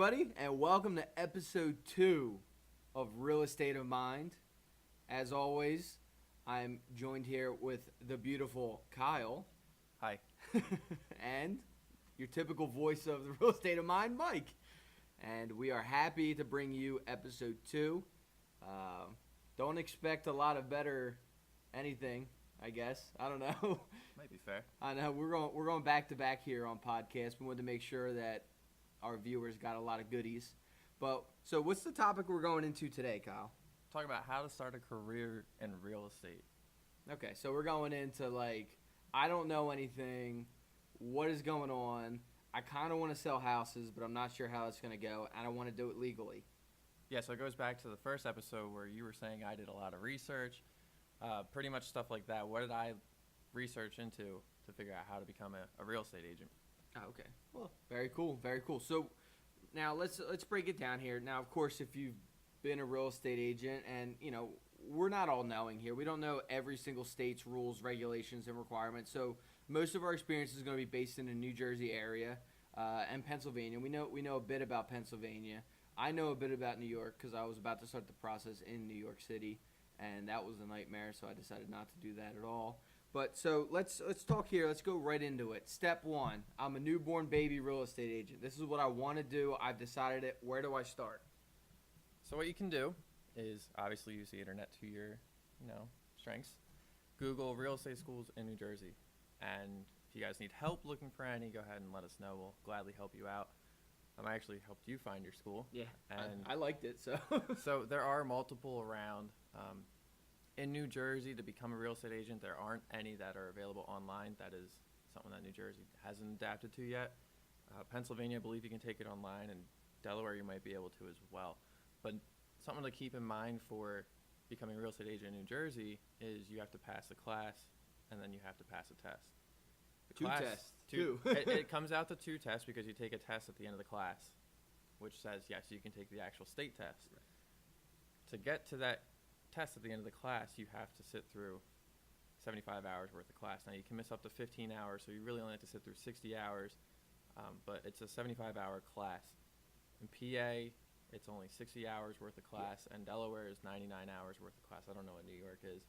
everybody, and welcome to episode 2 of Real Estate of Mind. As always, I'm joined here with the beautiful Kyle. Hi. And your typical voice of the Real Estate of Mind, Mike. And we are happy to bring you episode 2. Don't expect a lot of better anything, I guess. I don't know. Might be fair. I know we're going back to back here on podcast. We wanted to make sure that our viewers got a lot of goodies. But so what's the topic we're going into today, Kyle? Talking about how to start a career in real estate. Okay, so we're going into I don't know anything. What is going on? I kind of want to sell houses, but I'm not sure how it's going to go, and I want to do it legally. Yeah, so it goes back to the first episode where you were saying I did a lot of research, pretty much stuff like that. What did I research into to figure out how to become a real estate agent? Oh, okay. Well, very cool, very cool. So now let's break it down here. Now, of course, if you've been a real estate agent, and we're not all knowing here. We don't know every single state's rules, regulations, and requirements. So most of our experience is going to be based in the New Jersey area and Pennsylvania. We know a bit about Pennsylvania. I know a bit about New York because I was about to start the process in New York City, and that was a nightmare, so I decided not to do that at all. But so let's talk here. Let's go right into it. Step 1, I'm a newborn baby real estate agent. This is what I want to do. I've decided it. Where do I start? So what you can do is obviously use the internet to your, strengths. Google real estate schools in New Jersey. And if you guys need help looking for any, go ahead and let us know. We'll gladly help you out. I actually helped you find your school. Yeah, and I liked it. So So there are multiple around. In New Jersey, to become a real estate agent, there aren't any that are available online. That is something that New Jersey hasn't adapted to yet. Pennsylvania, I believe you can take it online, and Delaware you might be able to as well. But something to keep in mind for becoming a real estate agent in New Jersey is you have to pass a class, and then you have to pass a test. Two tests. It comes out to 2 tests because you take a test at the end of the class, which says, yes, you can take the actual state test. Right. To get to that test at the end of the class, you have to sit through 75 hours worth of class. Now, you can miss up to 15 hours, so you really only have to sit through 60 hours, but it's a 75-hour class. In PA, it's only 60 hours worth of class, and Delaware is 99 hours worth of class. I don't know what New York is,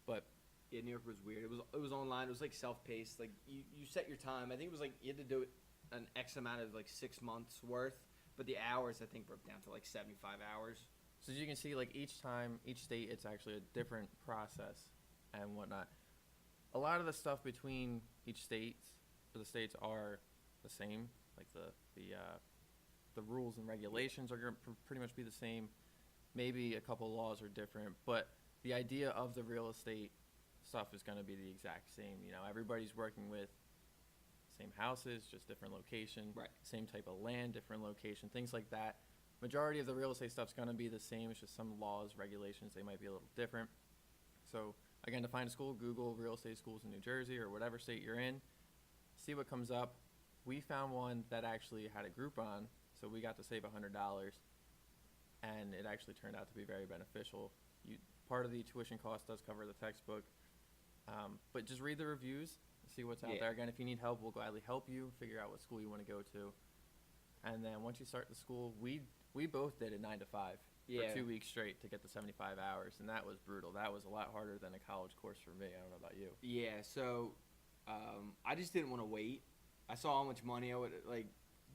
but yeah, New York was weird. It was online. It was self-paced. You set your time. I think it was you had to do it an X amount of 6 months worth, but the hours I think broke down to 75 hours. So as you can see, each time, each state, it's actually a different process and whatnot. A lot of the stuff between each states, the states are the same. The rules and regulations are going to pretty much be the same. Maybe a couple laws are different, but the idea of the real estate stuff is going to be the exact same. Everybody's working with same houses, just different location, right? Same type of land, different location, things like that. Majority of the real estate stuff's going to be the same. It's just some laws, regulations, they might be a little different. So again, to find a school, Google real estate schools in New Jersey or whatever state you're in, see what comes up. We found one that actually had a Groupon, so we got to save $100, and it actually turned out to be very beneficial. Part of the tuition cost does cover the textbook, but just read the reviews, see what's out there. Again, if you need help, we'll gladly help you figure out what school you want to go to. And then once you start the school, we both did it 9 to 5 for 2 weeks straight to get the 75 hours, and that was brutal. That was a lot harder than a college course for me. I don't know about you. Yeah, so I just didn't want to wait. I saw how much money I would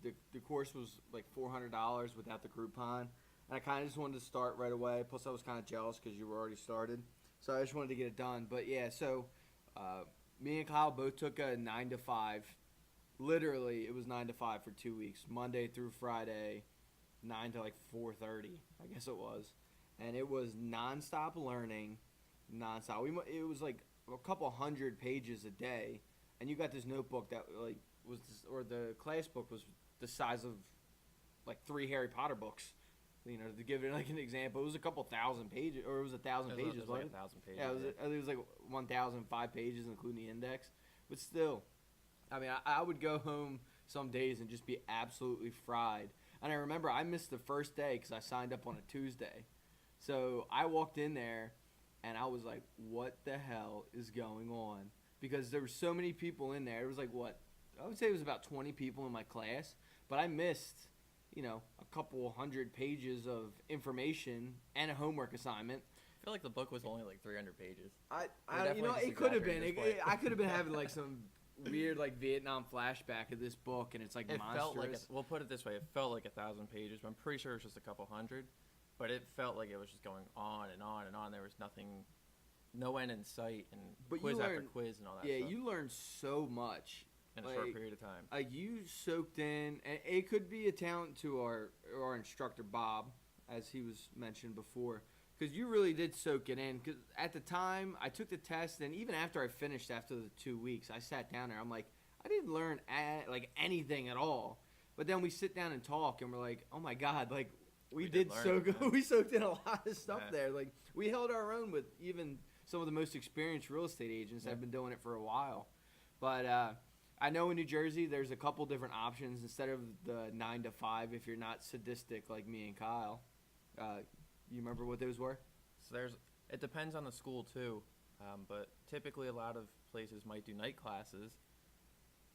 the course was $400 without the Groupon, and I kind of just wanted to start right away. Plus, I was kind of jealous because you were already started, so I just wanted to get it done. But yeah, so me and Kyle both took a 9 to 5. Literally, it was 9 to 5 for 2 weeks, Monday through Friday, 9 to 4:30, I guess it was, and it was nonstop learning, nonstop. It was a couple hundred pages a day, and you got this notebook that or the class book was the size of 3 Harry Potter books. To give it an example, it was a couple thousand pages, or it was 1,000 pages. It was 1,000 pages. Yeah, it was 1,005 pages, including the index. But still, I mean, I would go home some days and just be absolutely fried. And I remember I missed the first day because I signed up on a Tuesday. So I walked in there, and I was like, what the hell is going on? Because there were so many people in there. It was I would say it was about 20 people in my class, but I missed a couple hundred pages of information and a homework assignment. I feel like the book was only like 300 pages. It just could have been. exaggerating this point. I could have been having like some weird like Vietnam flashback of this book, and it's like It monstrous. felt like, we'll put it this way, it felt like 1,000 pages, but I'm pretty sure it was just a couple hundred. But it felt like it was just going on and on and on. There was no end in sight, and But quiz you after learned- quiz and all that Yeah, stuff you learned so much in a short period of time. You soaked in, and it could be a talent to our instructor Bob, as he was mentioned before, because you really did soak it in. Because at the time I took the test, and even after I finished after the 2 weeks, I sat down there. I'm like, I didn't learn like anything at all. But then we sit down and talk, and we're like, oh my god, like we did learn, so good. man. We soaked in a lot of stuff Yeah. there. Like we held our own with even some of the most experienced real estate agents that have been doing it for a while. But I know in New Jersey there's a couple different options instead of the 9 to 5 if you're not sadistic like me and Kyle. You remember what those were? So it depends on the school too, but typically a lot of places might do night classes,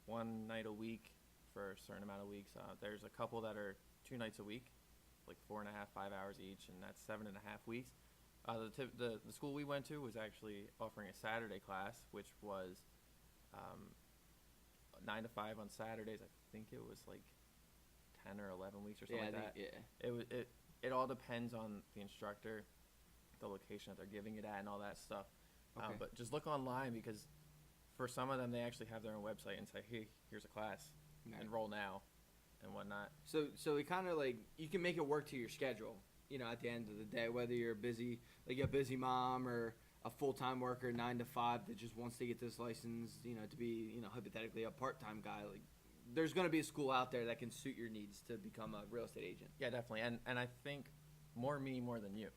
one night a week for a certain amount of weeks. There's a couple that are 2 nights a week, like 4.5, 5 hours each, and that's 7.5 weeks. The school we went to was actually offering a Saturday class, which was 9 to 5 on Saturdays. I think it was like 10 or 11 weeks or something like that. Yeah. It all depends on the instructor, the location that they're giving it at, and all that stuff. Okay. But just look online, because for some of them they actually have their own website and say, hey, here's a class, Right. enroll now, and whatnot. So it kind of like you can make it work to your schedule. At the end of the day, whether you're a busy mom or a full-time worker 9 to 5 that just wants to get this license, to be hypothetically a part-time guy, like there's going to be a school out there that can suit your needs to become a real estate agent. Yeah, definitely. And I think more than you.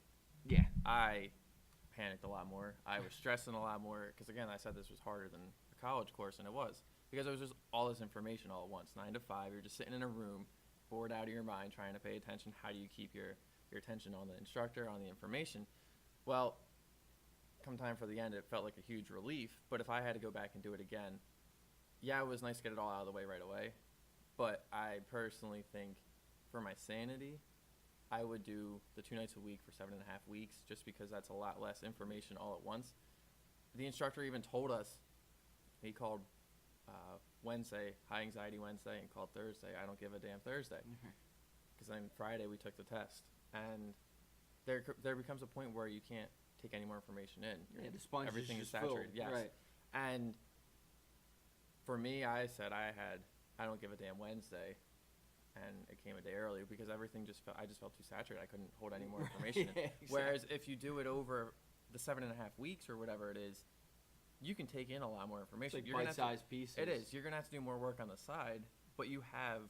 Yeah. I panicked a lot more. I was stressing a lot more because, again, I said this was harder than a college course, and it was, because it was just all this information all at once. 9 to 5, you're just sitting in a room, bored out of your mind, trying to pay attention. How do you keep your attention on the instructor, on the information? Well, come time for the end, it felt like a huge relief. But if I had to go back and do it again, yeah, it was nice to get it all out of the way right away. But I personally think, for my sanity, I would do the 2 nights a week for 7.5 weeks, just because that's a lot less information all at once. The instructor even told us, he called Wednesday, High Anxiety Wednesday, and called Thursday, I Don't Give a Damn Thursday. Because then Friday we took the test. And there becomes a point where you can't take any more information in. Yeah, the sponge Everything is is just filled. saturated, yes. Right. And for me, I said I Don't Give a Damn Wednesday, and it came a day early because everything I just felt too saturated. I couldn't hold any more information in. Yeah, exactly. Whereas if you do it over the 7.5 weeks or whatever it is, you can take in a lot more It's information. like You're gonna have to- bite-sized pieces. It is. You're going to have to do more work on the side, but you have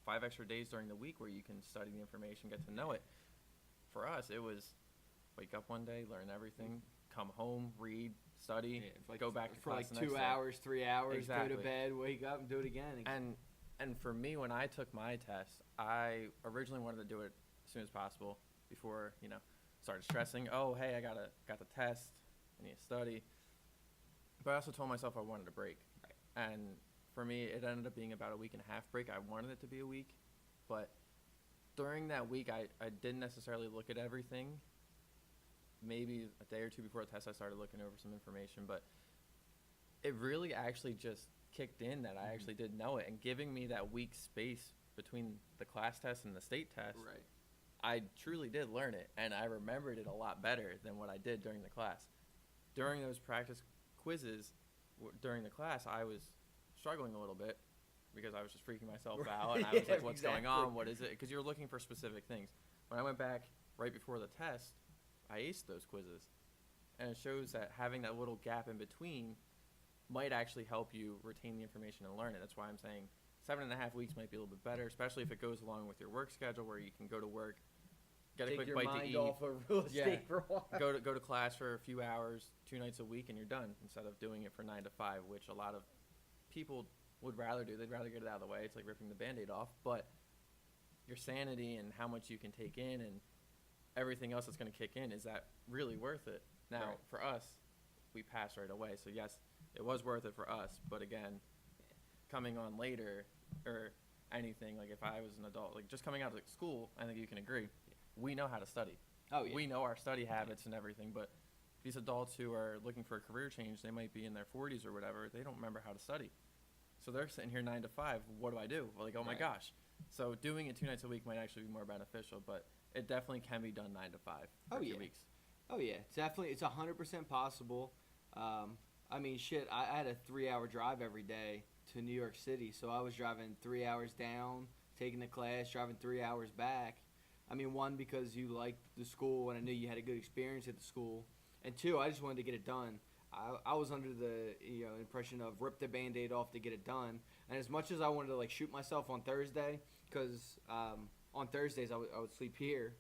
5 extra days during the week where you can study the information, get to know it. For us, it was wake up one day, learn everything, come home, read, study, Yeah, for like, go back to for class like the next 2 day. hours, 3 hours, go Exactly. to bed, wake up, and do it again. And for me, when I took my test, I originally wanted to do it as soon as possible before, started stressing. Oh, hey, I got the test. I need to study. But I also told myself I wanted a break. Right. And for me, it ended up being about a 1.5 week break. I wanted it to be a week, but during that week, I didn't necessarily look at everything. Maybe a day or two before the test, I started looking over some information, but it really actually just kicked in that I actually did know it, and giving me that week space between the class test and the state test, Right. I truly did learn it, and I remembered it a lot better than what I did during the class. During those practice quizzes, during the class, I was struggling a little bit because I was just freaking myself out, and I was Yeah, like, what's going on? exactly. What is it? Because you're looking for specific things. When I went back right before the test, I aced those quizzes, and it shows that having that little gap in between might actually help you retain the information and learn it. That's why I'm saying 7.5 weeks might be a little bit better, especially if it goes along with your work schedule, where you can go to work, get a Take quick your bite to mind eat, off of real estate Yeah. for a while. go to class for a few hours, 2 nights a week, and you're done, instead of doing it for 9 to 5, which a lot of people would rather do. They'd rather get it out of the way. It's like ripping the Band-Aid off. But your sanity and how much you can take in and everything else that's going to kick in, is that really worth it? Now, Right. for us, we passed right away. So, yes, it was worth it for us. But, again, coming on later, or anything. Like if I was an adult, like just coming out of school, I think you can agree, we know how to study. Oh yeah. We know our study habits and everything, but these adults who are looking for a career change, they might be in their 40s or whatever, they don't remember how to study. So they're sitting here 9 to 5. What do I do? Like, oh my Right. gosh. So doing it 2 nights a week might actually be more beneficial, but it definitely can be done 9 to 5 for Oh, 2 yeah. weeks. Oh yeah, it's definitely, it's 100% possible. I mean, shit, I had a 3-hour drive every day to New York City, so I was driving 3 hours down, taking the class, driving 3 hours back. I mean, one, because you liked the school and I knew you had a good experience at the school, and two, I just wanted to get it done. I was under the impression of rip the Band-Aid off to get it done, and as much as I wanted to like shoot myself on Thursday, because on Thursdays I would sleep here,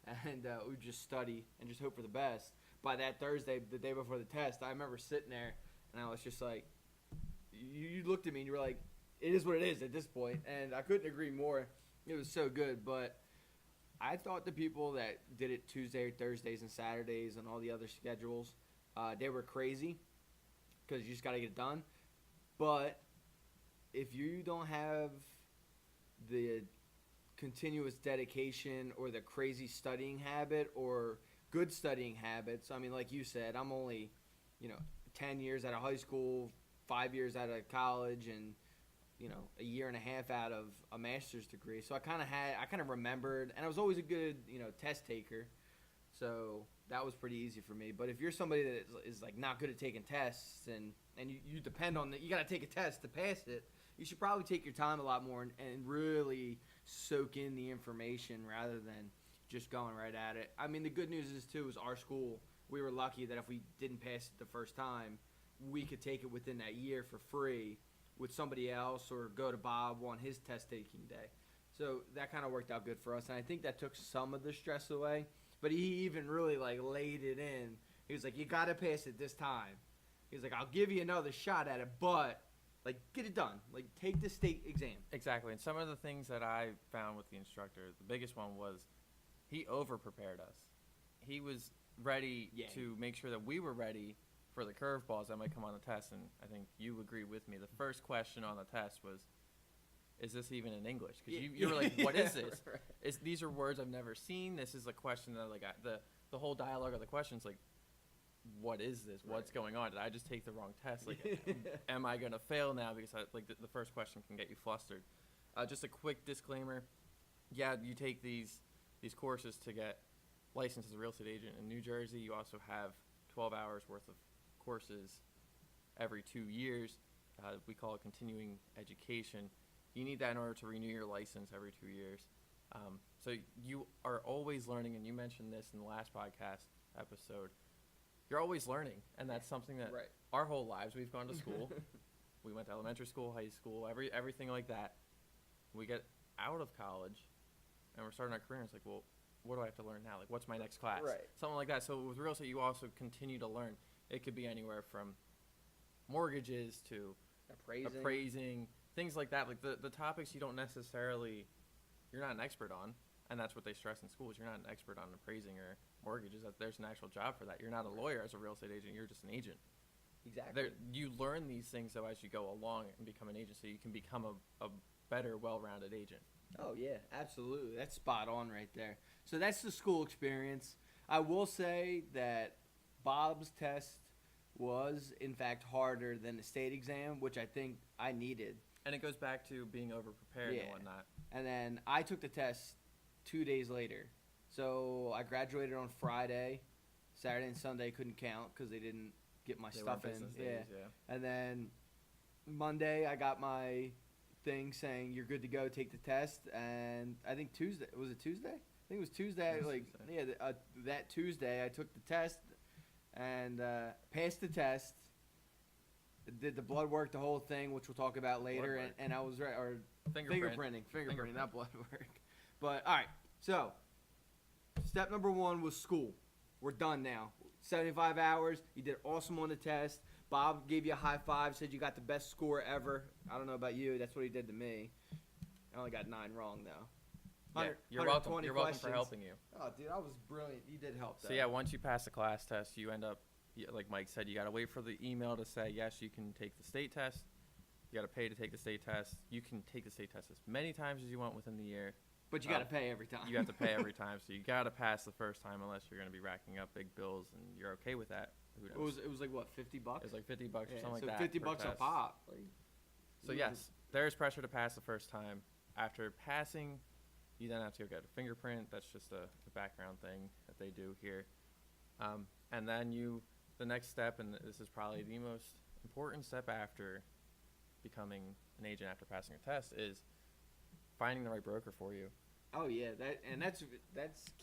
and we would just study and just hope for the best. By that Thursday, the day before the test, I remember sitting there and I was just like, you looked at me and you were like, it is what it is at this point, and I couldn't agree more. It was so good, but I thought the people that did it Tuesday, Thursdays, and Saturdays and all the other schedules, they were crazy because you just got to get it done. But if you don't have the continuous dedication or the crazy studying habit or good studying habits, I mean, like you said, I'm only, 10 years out of high school, 5 years out of college, and a year and a half out of a master's degree. So I kind of remembered, and I was always a good, test taker. So that was pretty easy for me. But if you're somebody that is like not good at taking tests and you depend on that, you got to take a test to pass it, you should probably take your time a lot more and really soak in the information rather than just going right at it. I mean, the good news is too, is our school, we were lucky that if we didn't pass it the first time, we could take it within that year for free with somebody else or go to Bob on his test taking day. So that kind of worked out good for us, and I think that took some of the stress away. But he even really like laid it in. He was like, you got to pass it this time. He's like, I'll give you another shot at it, but like get it done. Like take the state exam. Exactly. And some of the things that I found with the instructor, the biggest one was he over-prepared us. He was ready to make sure that we were ready for the curveballs that might come on the test. And I think you agree with me. The first question on the test was, is this even in English? Because you were like, what is this? Right. These are words I've never seen. This is a question that, like, the whole dialogue of the questions, like, what is this? What's going on? Did I just take the wrong test? Like, am I going to fail now? Because, the first question can get you flustered. Just a quick disclaimer. Yeah, you take these courses to get licensed as a real estate agent in New Jersey. You also have 12 hours worth of courses every 2 years. We call it continuing education. You need that in order to renew your license every 2 years. So you are always learning, and you mentioned this in the last podcast episode. You're always learning, and that's something that our whole lives we've gone to school. We went to elementary school, high school, everything like that. We get out of college, and we're starting our career, and it's like, well, what do I have to learn now? Like, what's my next class? Right. Something like that. So with real estate, you also continue to learn. It could be anywhere from mortgages to appraising, things like that. Like the topics you don't necessarily, you're not an expert on, and that's what they stress in schools. You're not an expert on appraising or mortgages. That there's an actual job for that. You're not a lawyer as a real estate agent. You're just an agent. Exactly. You learn these things though as you go along and become an agent, so you can become a better, well-rounded agent. Oh yeah, absolutely. That's spot on right there. So that's the school experience. I will say that Bob's test was in fact harder than the state exam, which I think I needed. And it goes back to being over-prepared and whatnot. And then I took the test 2 days later. So I graduated on Friday. Saturday and Sunday couldn't count because they didn't get my stuff in. Days, And then Monday I got my thing saying you're good to go, take the test. And I think Tuesday, was it Tuesday? I think it was Tuesday. That Tuesday I took the test and passed the test. Did the blood work, the whole thing, which we'll talk about later, and I was right, or fingerprinting, not blood work. But all right, so step number 1 was school. We're done now. 75 hours. You did awesome on the test. Bob gave you a high five, said you got the best score ever. I don't know about you. That's what he did to me. I only got 9 wrong though. Yeah, you're welcome. You're welcome for helping you. Oh, dude, I was brilliant. You did help. So yeah, once you pass the class test, you end up, like Mike said, you got to wait for the email to say yes, you can take the state test. You got to pay to take the state test. You can take the state test as many times as you want within the year. But you got to pay every time. You have to pay every time, so you got to pass the first time unless you're going to be racking up big bills and you're okay with that. Who knows? It was like what, $50? It was like $50 or Yeah, something so like that. $50 for a test. pop. Like, So yes, there is pressure to pass the first time. After passing, you then have to go get a fingerprint. That's just a background thing that they do here. And then the next step, and this is probably the most important step after becoming an agent after passing a test, is finding the right broker for you. Oh yeah, that's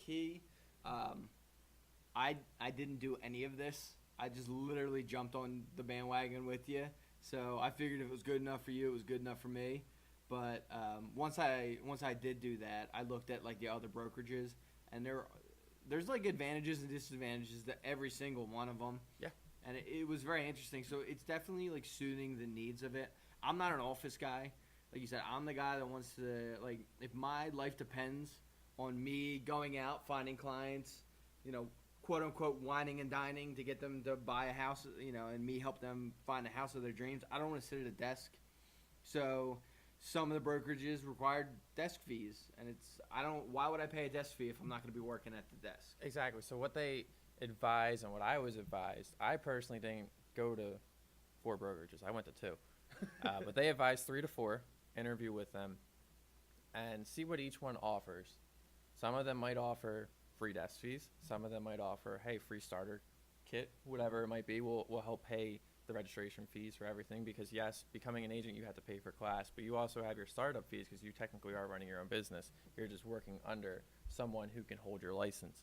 key. I didn't do any of this. I just literally jumped on the bandwagon with you. So I figured if it was good enough for you, it was good enough for me. But once I did do that, I looked at like the other brokerages, and there's like advantages and disadvantages to every single one of them. Yeah. And it was very interesting. So it's definitely like suiting the needs of it. I'm not an office guy. Like you said, I'm the guy that wants to, like, if my life depends on me going out, finding clients, quote unquote, whining and dining to get them to buy a house, and me help them find a house of their dreams. I don't want to sit at a desk. So some of the brokerages required desk fees, and why would I pay a desk fee if I'm not going to be working at the desk? Exactly. So what they advise and what I was advised, I personally didn't go to 4 brokerages. I went to 2. But they advised 3 to 4. Interview with them and see what each one offers. Some of them might offer free desk fees. Some of them might offer, hey, free starter kit, whatever it might be. We'll help pay the registration fees for everything because, yes, becoming an agent, you have to pay for class, but you also have your startup fees because you technically are running your own business. You're just working under someone who can hold your license.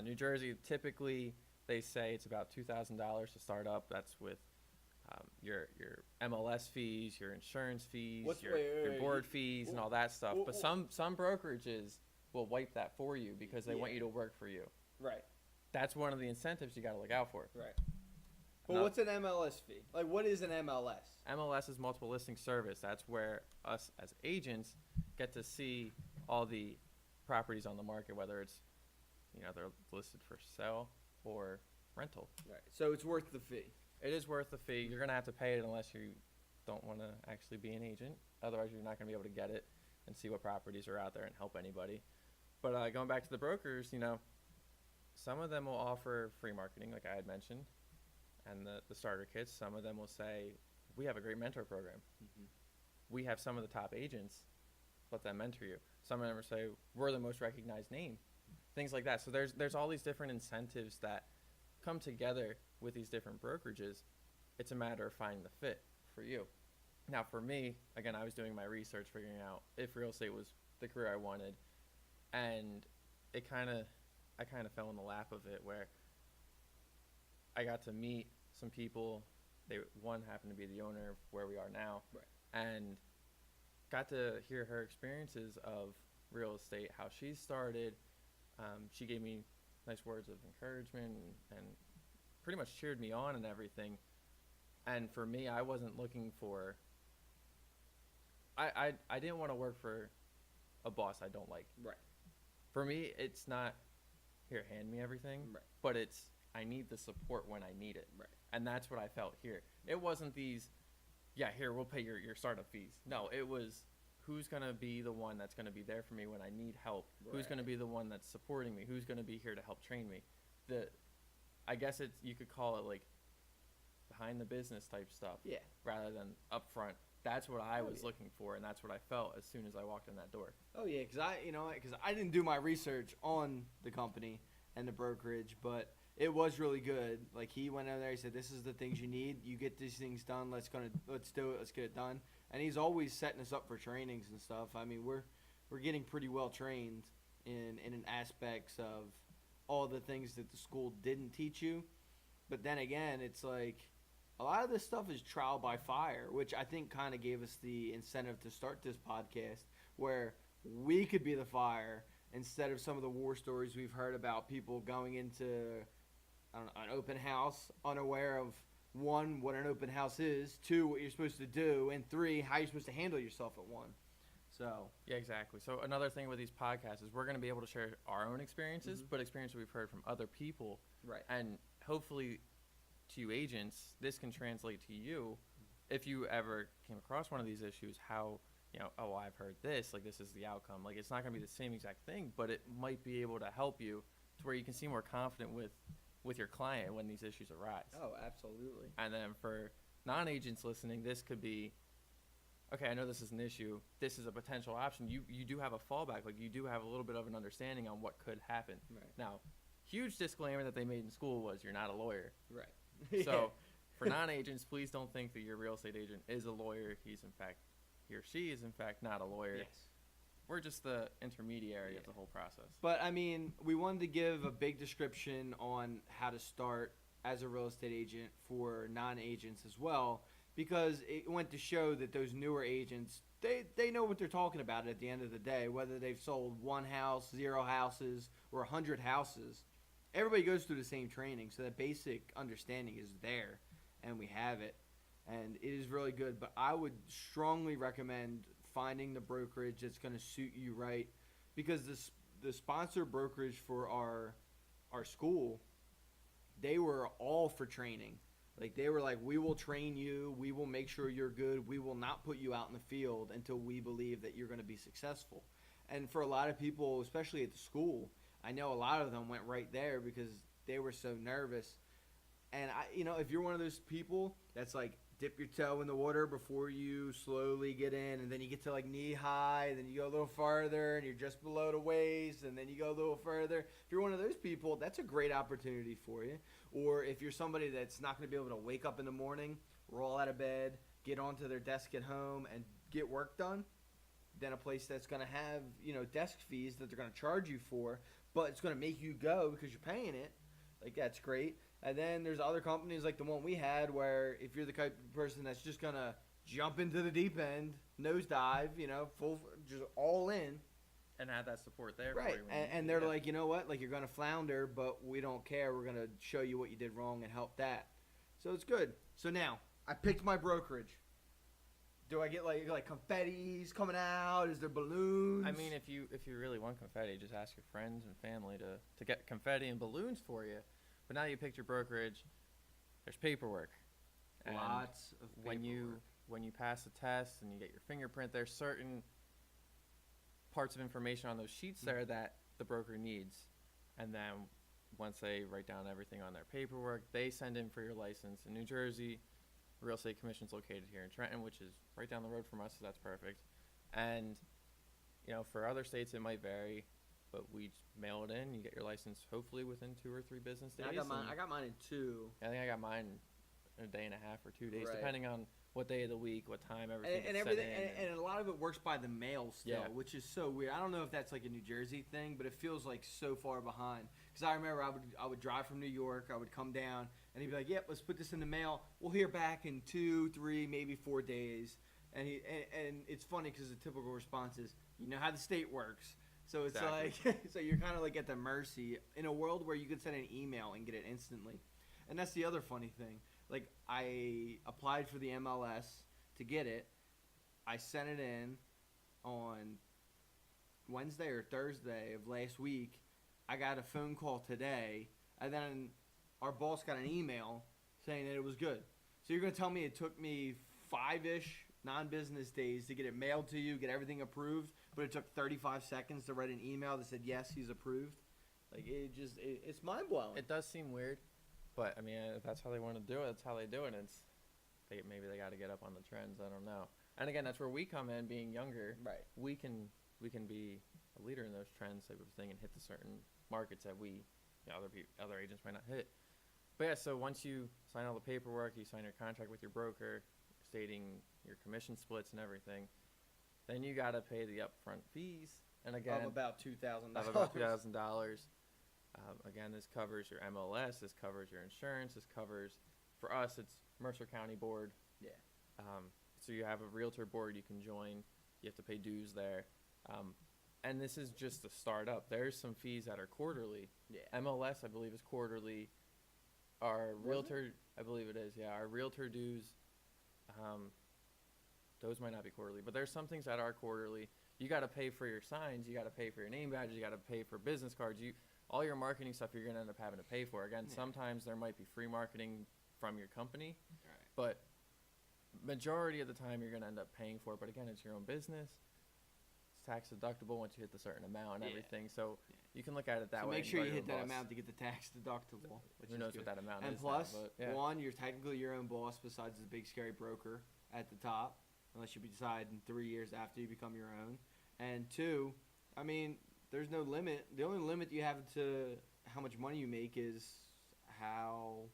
New Jersey, typically, they say it's about $2,000 to start up. That's with your MLS fees, your insurance fees, your board fees, and all that stuff. But some brokerages will wipe that for you because they want you to work for you. Right. That's one of the incentives you got to look out for. Right. But what's an MLS fee? Like, what is an MLS? MLS is multiple listing service. That's where us as agents get to see all the properties on the market, whether it's, they're listed for sale or rental. Right. So it's worth the fee. It is worth the fee. You're going to have to pay it unless you don't want to actually be an agent. Otherwise, you're not going to be able to get it and see what properties are out there and help anybody. But going back to the brokers, some of them will offer free marketing, like I had mentioned, and the starter kits. Some of them will say, we have a great mentor program. Mm-hmm. We have some of the top agents. Let them mentor you. Some of them will say, we're the most recognized name. Things like that. So there's all these different incentives that come together with these different brokerages. It's a matter of finding the fit for you. Now for me, again, I was doing my research, figuring out if real estate was the career I wanted, and I kind of fell in the lap of it where I got to meet some people. One happened to be the owner of where we are now, right, and got to hear her experiences of real estate, how she started. She gave me nice words of encouragement and pretty much cheered me on and everything. And for me, I wasn't looking for, I didn't want to work for a boss I don't like. Right. For me, it's not, here, hand me everything. Right. But it's, I need the support when I need it. Right. And that's what I felt here. It wasn't these, yeah, here, we'll pay your startup fees. No, it was, who's going to be the one that's going to be there for me when I need help? Right. Who's going to be the one that's supporting me? Who's going to be here to help train me? I guess you could call it like behind the business type stuff. Yeah. Rather than up front. That's what I was looking for, and that's what I felt as soon as I walked in that door. Oh yeah, because I didn't do my research on the company and the brokerage, but it was really good. Like, he went in there, he said, "This is the things you need. You get these things done. Let's do it. Let's get it done." And he's always setting us up for trainings and stuff. I mean, we're getting pretty well trained in aspects of all the things that the school didn't teach you. But then again, it's like a lot of this stuff is trial by fire, which I think kind of gave us the incentive to start this podcast, where we could be the fire instead of some of the war stories we've heard about people going into an open house unaware of, 1, what an open house is, 2, what you're supposed to do, and 3, how you're supposed to handle yourself at 1. So yeah, exactly. So another thing with these podcasts is we're going to be able to share our own experiences, mm-hmm. but experiences we've heard from other people. Right. And hopefully to you agents, this can translate to you if you ever came across one of these issues, how, oh, I've heard this, like this is the outcome. Like it's not going to be the same exact thing, but it might be able to help you to where you can seem more confident with your client when these issues arise. Oh, absolutely. And then for non-agents listening, this could be, okay, I know this is an issue. This is a potential option. You do have a fallback. Like you do have a little bit of an understanding on what could happen. Right. Now, huge disclaimer that they made in school was you're not a lawyer. Right. So for non-agents, please don't think that your real estate agent is a lawyer. He or she is in fact not a lawyer. Yes. We're just the intermediary of the whole process. But I mean, we wanted to give a big description on how to start as a real estate agent for non-agents as well, because it went to show that those newer agents, they know what they're talking about at the end of the day, whether they've sold 1 house, 0 houses, or 100 houses. Everybody goes through the same training, so that basic understanding is there, and we have it, and it is really good. But I would strongly recommend finding the brokerage that's going to suit you right, because the sponsor brokerage for our school, they were all for training. Like they were like, we will train you, we will make sure you're good, we will not put you out in the field until we believe that you're going to be successful. And for a lot of people, especially at the school, I know a lot of them went right there because they were so nervous. And if you're one of those people that's like, dip your toe in the water before you slowly get in, and then you get to like knee high, and then you go a little farther, and you're just below the waist, and then you go a little further. If you're one of those people, that's a great opportunity for you. Or if you're somebody that's not going to be able to wake up in the morning, roll out of bed, get onto their desk at home, and get work done, then a place that's going to have, desk fees that they're going to charge you for, but it's going to make you go because you're paying it, like that's great. And then there's other companies like the one we had where if you're the type of person that's just going to jump into the deep end, nosedive, full, just all in. And have that support there. Right. For you when And they're like, you know what? Like, you're going to flounder, but we don't care. We're going to show you what you did wrong and help that. So it's good. So now, I picked my brokerage. Do I get like confettis coming out? Is there balloons? I mean, if you really want confetti, just ask your friends and family to get confetti and balloons for you. But now you picked your brokerage, there's paperwork. And lots of paperwork. When you pass a test and you get your fingerprint, there's certain parts of information on those sheets there that the broker needs. And then once they write down everything on their paperwork, they send in for your license. In New Jersey, Real Estate Commission's located here in Trenton, which is right down the road from us, so that's perfect. And, for other states it might vary, but we mail it in. You get your license hopefully within 2 or 3 business days. I got mine in 2. I think I got mine in a day and a half or 2 days, Right. depending on what day of the week, what time, everything. And gets everything, sent in and a lot of it works by the mail still, Yeah. which is so weird. I don't know if that's like a New Jersey thing, but it feels like so far behind. Because I remember I would drive from New York, I would come down, and he'd be like, "Yep, let's put this in the mail. We'll hear back in 2, 3, maybe 4 days." And it's funny because the typical response is, "You know how the state works." So it's Exactly. like, so you're kind of like at the mercy in a world where you could send an email and get it instantly. And that's the other funny thing. Like, I applied for the MLS to get it. I sent it in on Wednesday or Thursday of last week. I got a phone call today, and then our boss got an email saying that it was good. So you're going to tell me it took me 5-ish non-business days to get it mailed to you, get everything approved, but it took 35 seconds to write an email that said, yes, he's approved? Like, it's mind-blowing. It does seem weird, but, I mean, if that's how they want to do it, that's how they do it. Maybe they got to get up on the trends. I don't know. And again, that's where we come in, being younger. Right. We can be a leader in those trends type of thing and hit the certain markets that other agents might not hit. But yeah, so once you sign all the paperwork, you sign your contract with your broker, stating your commission splits and everything, then you got to pay the upfront fees. And again, Of about $2,000. of about $2,000. Again, this covers your MLS, this covers your insurance, this covers, for us, it's Mercer County Board. Yeah. So you have a realtor board you can join. You have to pay dues there. And this is just a startup. There's some fees that are quarterly. Yeah. MLS, I believe, is quarterly. Our Was realtor, I believe it is, yeah. Our realtor dues, those might not be quarterly, but there's some things that are quarterly. You got to pay for your signs. You got to pay for your name badges. You got to pay for business cards. All your marketing stuff you're going to end up having to pay for. Again, Yeah. sometimes there might be free marketing from your company, Right. but majority of the time you're going to end up paying for it, but again, it's your own business. It's tax deductible once you hit the certain amount and Yeah. everything. So you can look at it that So way. make and sure go you to hit your that boss. amount to get the tax deductible. Which Who is knows good. what that amount And is plus, now, but yeah. one, you're technically your own boss besides the big scary broker at the top, unless you decide in 3 years after you become your own. And two, I mean, there's no limit. The only limit you have to how much money you make is how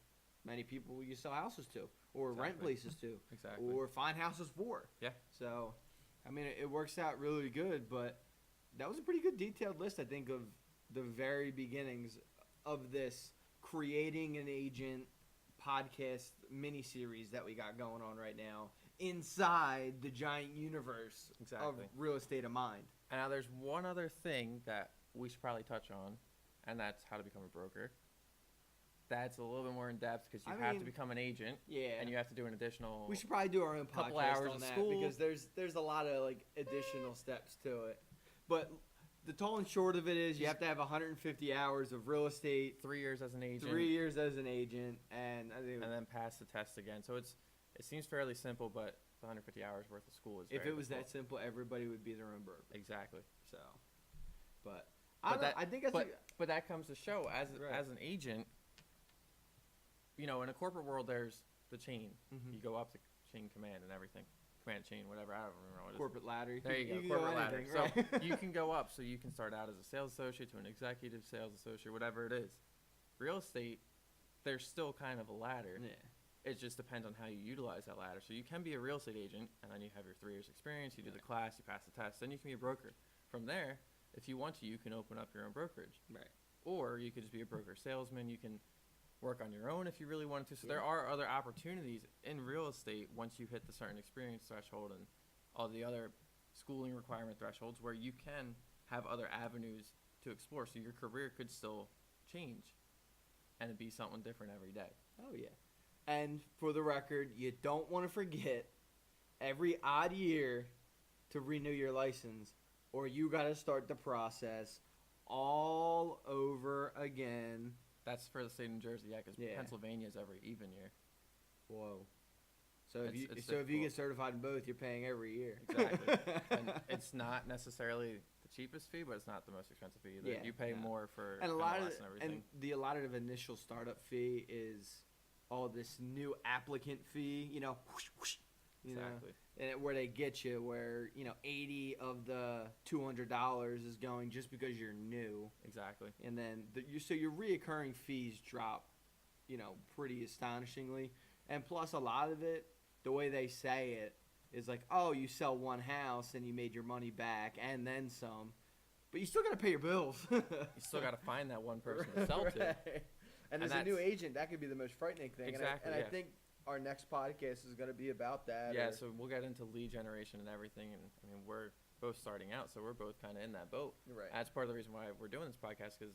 many people you sell houses to, or rent Exactly. places to, Exactly. or find houses for. Yeah. So, I mean, it works out really good, but that was a pretty good detailed list, I think, of the very beginnings of this creating an agent podcast mini series that we got going on right now inside the giant universe of Exactly. Real Estate of Mind. And now there's one other thing that we should probably touch on, and that's how to become a broker. That's a little bit more in depth because you I have mean, to become an agent, Yeah. and you have to do an additional. We should probably do our own couple podcast hours on of that school. because there's a lot of like additional steps to it. But the tall and short of it is you have to have 150 hours of real estate, 3 years as an agent, 3 years as an agent, and I think and then pass the test again. So it seems fairly simple, but the 150 hours worth of school is. if very it was that difficult. simple, everybody would be their own broker. Exactly. So, but I, don't, I think that's But that comes to show Right. as an agent. You know, in a corporate world, there's the chain. Mhm. You go up the chain command and everything, command chain, whatever. I don't remember what it is. corporate ladder. There you go, can corporate go ladder. anything, So right? you can go up. So you can start out as a sales associate to an executive sales associate, whatever it is. Real estate, there's still kind of a ladder. Yeah. It just depends on how you utilize that ladder. So you can be a real estate agent, and then you have your 3 years experience. You do the class, you pass the test, then you can be a broker. From there, if you want to, you can open up your own brokerage. Right. Or you could just be a broker salesman. You can work on your own if you really wanted to. So Yeah. there are other opportunities in real estate once you hit the certain experience threshold and all the other schooling requirement thresholds where you can have other avenues to explore. So your career could still change and be something different every day. Oh yeah. And for the record, you don't want to forget every odd year to renew your license, or you got to start the process all over again. That's for the state of New Jersey, yeah, because Yeah. Pennsylvania is every even year. Whoa. So if It's you difficult. get certified in both, you're paying every year. Exactly. And it's not necessarily the cheapest fee, but it's not the most expensive fee either. Yeah, You pay no. more for and a lot MLS of and everything. and the allotted of initial startup fee is all this new applicant fee. You know, whoosh, whoosh, you know. Exactly. And where they get you, where 80 of the $200 is going just because you're new, Exactly. and then so your reoccurring fees drop, pretty astonishingly, and plus a lot of it, the way they say it is like, oh, you sell one house and you made your money back and then some, but you still got to pay your bills. You still got to find that one person to sell to. Right. And as a new agent, that could be the most frightening thing. Exactly, And I yeah. think our next podcast is going to be about that. Yeah, or- so we'll get into lead generation and everything. And I mean, we're both starting out, so we're both kind of in that boat. Right. That's part of the reason why we're doing this podcast, because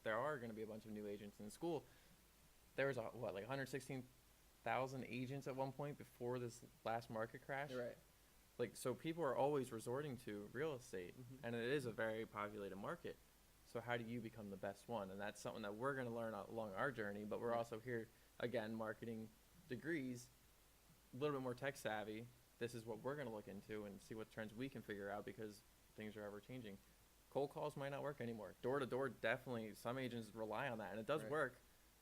there are going to be a bunch of new agents in school. There was, like 116,000 agents at one point before this last market crash. Right. Like, so people are always resorting to real estate, Mhm. and it is a very populated market. So how do you become the best one? And that's something that we're going to learn along our journey, but we're Right. also here, again, marketing degrees, a little bit more tech savvy. This is what we're going to look into and see what trends we can figure out, because things are ever changing. Cold calls might not work anymore. Door to door, definitely, some agents rely on that, and it does Right. work,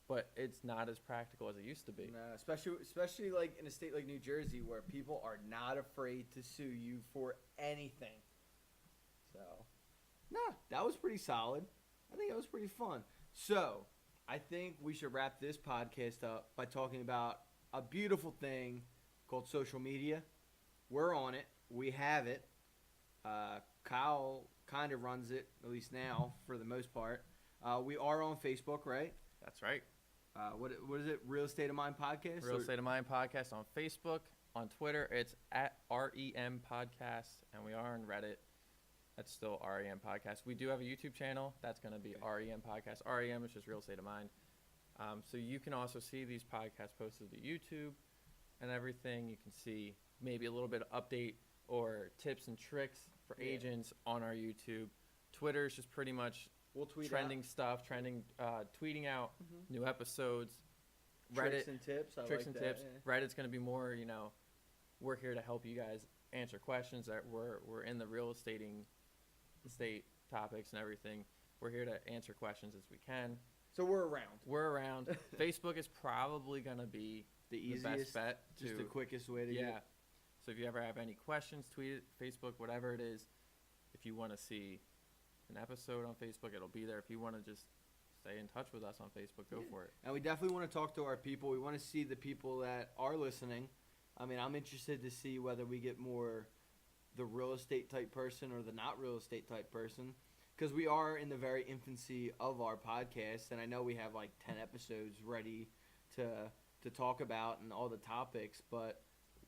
but it's not as practical as it used to be. No, especially like in a state like New Jersey, where people are not afraid to sue you for anything. So, no, that was pretty solid. I think that was pretty fun. So, I think we should wrap this podcast up by talking about a beautiful thing called social media. We're on it. We have it. Kyle kind of runs it, at least now, for the most part. We are on Facebook, right? That's right. What is it? Real Estate of Mind Podcast? Real Or- Estate of Mind Podcast on Facebook. On Twitter, it's at REM Podcast, and we are on Reddit. That's still REM Podcast. We do have a YouTube channel. That's going to be REM Podcast. REM is just Real Estate of Mind. So you can also see these podcasts posted to YouTube and everything. You can see maybe a little bit of update or tips and tricks for Yeah. agents on our YouTube. Twitter is just pretty much We'll tweet trending stuff, tweeting out new episodes. out tricks and tips. I Tricks like and that, tips. yeah. Reddit's going to be more, we're here to help you guys answer questions. That we're in the real estate topics and everything. We're here to answer questions as we can. So we're around. We're around. Facebook is probably gonna be The the easiest, best bet. just the to- quickest way to yeah. get. So if you ever have any questions, tweet it, Facebook, whatever it is. If you want to see an episode on Facebook, it'll be there. If you want to just stay in touch with us on Facebook, go for it. And we definitely want to talk to our people. We want to see the people that are listening. I mean, I'm interested to see whether we get more the real estate type person or the not real estate type person. Because we are in the very infancy of our podcast. And I know we have like 10 episodes ready to talk about and all the topics. But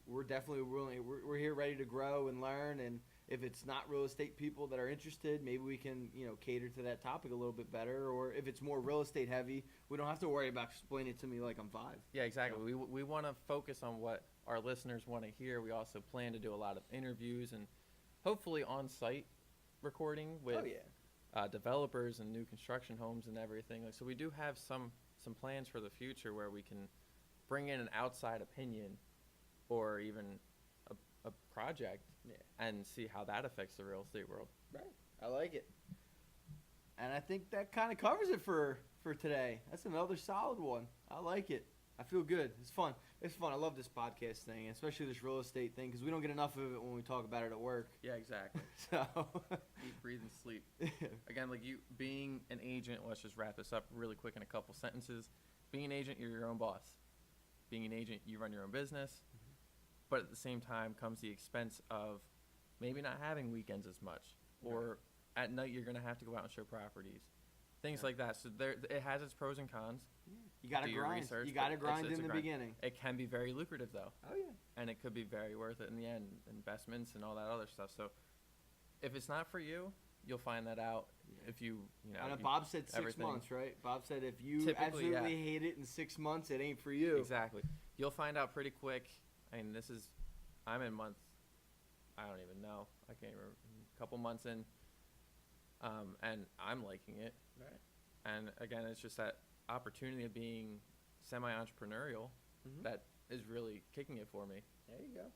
we're definitely willing. We're here ready to grow and learn. And if it's not real estate people that are interested, maybe we can, cater to that topic a little bit better. Or if it's more real estate heavy, we don't have to worry about explaining it to me like I'm 5. Yeah, exactly. We want to focus on what our listeners want to hear. We also plan to do a lot of interviews and hopefully on-site recording with developers and new construction homes and everything. So we do have some plans for the future where we can bring in an outside opinion or even a project and see how that affects the real estate world. Right. I like it. And I think that kind of covers it for today. That's another solid one. I like it. I feel good. It's fun. It's fun. I love this podcast thing, especially this real estate thing, because we don't get enough of it when we talk about it at work. Yeah, exactly. So, Eat, breathe, and sleep. Again, like you being an agent, let's just wrap this up really quick in a couple sentences. Being an agent, you're your own boss. Being an agent, you run your own business. But at the same time comes the expense of maybe not having weekends as much. Or at night, you're going to have to go out and show properties. Things like that. So it has its pros and cons. you got to Do your grind. research, You got to but it's grind a in the grind. beginning. It can be very lucrative, though. Oh, yeah. And it could be very worth it in the end, investments and all that other stuff. So if it's not for you, you'll find that out if you I know Bob said 6 everything. months, right? Bob said if you Typically, absolutely hate it in 6 months, it ain't for you. Exactly. You'll find out pretty quick. I mean, I'm in month, I don't even know. I can't remember. A couple months in, and I'm liking it. Right. And again, it's just that opportunity of being semi-entrepreneurial that is really kicking it for me. There you go.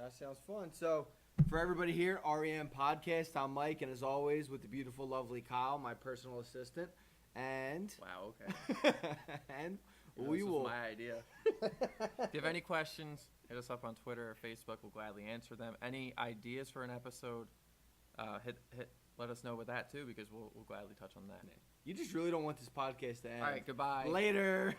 That sounds fun. So, for everybody here, REM Podcast, I'm Mike, and as always, with the beautiful, lovely Kyle, my personal assistant. And Wow, okay. and We we this will. was my idea. If you have any questions, hit us up on Twitter or Facebook. We'll gladly answer them. Any ideas for an episode, let us know with that too, because we'll gladly touch on that. You just really don't want this podcast to end. All right, goodbye. Later.